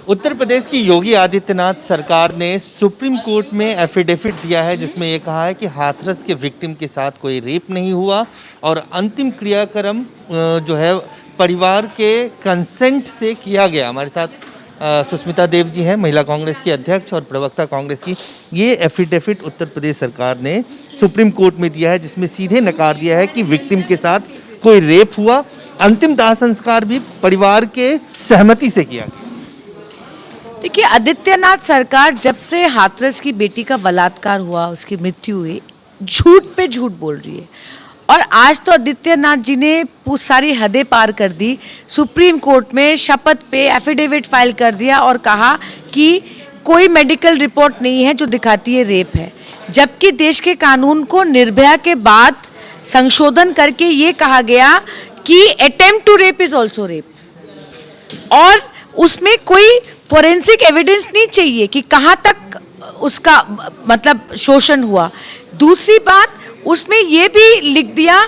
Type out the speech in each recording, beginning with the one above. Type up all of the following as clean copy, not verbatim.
उत्तर प्रदेश की योगी आदित्यनाथ सरकार ने सुप्रीम कोर्ट में एफिडेविट दिया है जिसमें ये कहा है कि हाथरस के विक्टिम के साथ कोई रेप नहीं हुआ और अंतिम क्रियाक्रम जो है परिवार के कंसेंट से किया गया। हमारे साथ सुष्मिता देव जी हैं, महिला कांग्रेस की अध्यक्ष और प्रवक्ता कांग्रेस की। ये एफिडेविट उत्तर प्रदेश सरकार ने सुप्रीम कोर्ट में दिया है जिसमें सीधे नकार दिया है कि विक्टिम के साथ कोई रेप हुआ, अंतिम दाह संस्कार भी परिवार के सहमति से किया गया। देखिए, आदित्यनाथ सरकार जब से हाथरस की बेटी का बलात्कार हुआ, उसकी मृत्यु हुई, झूठ पे झूठ बोल रही है। और आज तो आदित्यनाथ जी ने सारी हदें पार कर दी। सुप्रीम कोर्ट में शपथ पे एफिडेविट फाइल कर दिया और कहा कि कोई मेडिकल रिपोर्ट नहीं है जो दिखाती है रेप है, जबकि देश के कानून को निर्भया के बाद संशोधन करके ये कहा गया कि attempt to rape is also rape, और उसमें कोई फोरेंसिक एविडेंस नहीं चाहिए कि कहाँ तक उसका मतलब शोषण हुआ। दूसरी बात, उसमें ये भी लिख दिया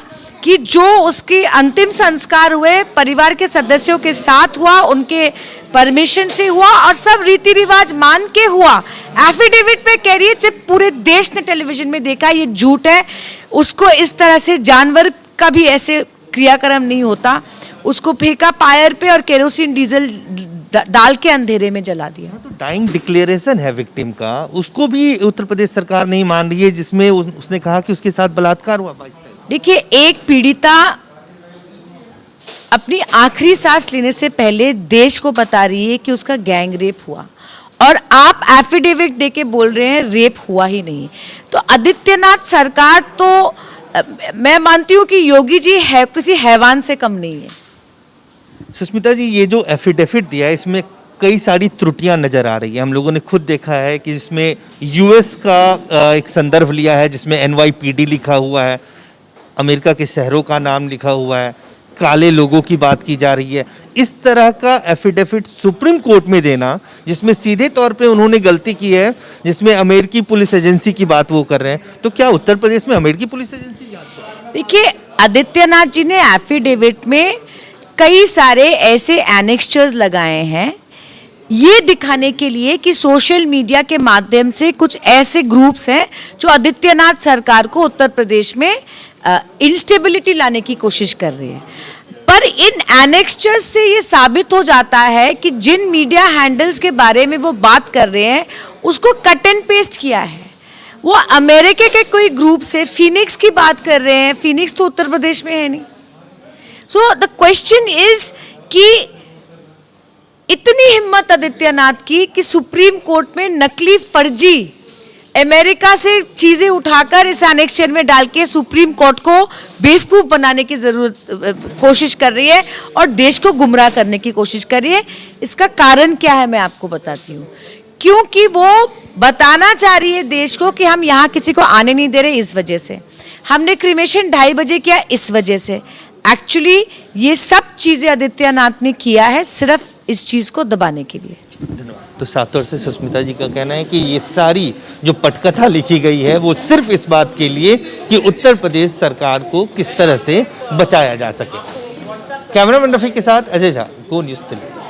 कि जो उसके अंतिम संस्कार हुए परिवार के सदस्यों के साथ हुआ, उनके परमिशन से हुआ और सब रीति रिवाज मान के हुआ। एफिडेविट पे कह रही है, जब पूरे देश ने टेलीविजन में देखा ये झूठ है, उसको इस तरह से जानवर का भी ऐसे क्रियाक्रम नहीं होता, उसको फेंका पायर पे और केरोसिन डीजल डाल के अंधेरे में जला दिया। तो डाइंग डिक्लेरेशन है विक्टिम का, उसको भी उत्तर प्रदेश सरकार नहीं मान रही है, जिसमें उसने कहा कि उसके साथ बलात्कार हुआ। देखिए, एक पीड़िता अपनी आखिरी सांस लेने से पहले देश को बता रही है कि उसका गैंग रेप हुआ, और आप एफिडेविट देके बोल रहे हैं रेप हुआ ही नहीं। तो आदित्यनाथ सरकार तो मैं मानती हूँ कि योगी जी है किसी हैवान से कम नहीं है। सुष्मिता जी, ये जो एफिडेविट दिया है इसमें कई सारी त्रुटियां नजर आ रही है। हम लोगों ने खुद देखा है कि इसमें यूएस का एक संदर्भ लिया है जिसमें NYPD लिखा हुआ है, अमेरिका के शहरों का नाम लिखा हुआ है, काले लोगों की बात की जा रही है। इस तरह का एफिडेविट सुप्रीम कोर्ट में देना, जिसमें सीधे तौर पे उन्होंने गलती की है, जिसमें अमेरिकी पुलिस एजेंसी की बात वो कर रहे हैं, तो क्या उत्तर प्रदेश में अमेरिकी पुलिस एजेंसी जांच कर रही है? देखिए, आदित्यनाथ जी ने एफिडेविट में कई सारे ऐसे एनेक्स्चर्स लगाए हैं ये दिखाने के लिए कि सोशल मीडिया के माध्यम से कुछ ऐसे ग्रुप्स हैं जो आदित्यनाथ सरकार को उत्तर प्रदेश में इंस्टेबिलिटी लाने की कोशिश कर रही है। पर इन एनेक्स्चर्स से ये साबित हो जाता है कि जिन मीडिया हैंडल्स के बारे में वो बात कर रहे हैं उसको कट एंड पेस्ट किया है। वो अमेरिका के कोई ग्रुप से फिनिक्स की बात कर रहे हैं, फिनिक्स तो उत्तर प्रदेश में है नहीं। सो द क्वेश्चन इज कि इतनी हिम्मत आदित्यनाथ की कि सुप्रीम कोर्ट में नकली फर्जी अमेरिका से चीजें उठाकर इस एनेक्स्चर में डाल के सुप्रीम कोर्ट को बेवकूफ बनाने की कोशिश कर रही है और देश को गुमराह करने की कोशिश कर रही है। इसका कारण क्या है मैं आपको बताती हूँ। क्योंकि वो बताना चाह रही है देश को कि हम यहाँ किसी को आने नहीं दे रहे, इस वजह से हमने क्रिमेशन 2:30 बजे किया, इस वजह से। एक्चुअली ये सब चीजें आदित्यनाथ ने किया है सिर्फ इस चीज को दबाने के लिए। धन्यवाद। तो साफ तौर से सुष्मिता जी का कहना है कि ये सारी जो पटकथा लिखी गई है वो सिर्फ इस बात के लिए कि उत्तर प्रदेश सरकार को किस तरह से बचाया जा सके। कैमरामैन रफीक के साथ अजय झा, गो न्यूज़ दिल्ली।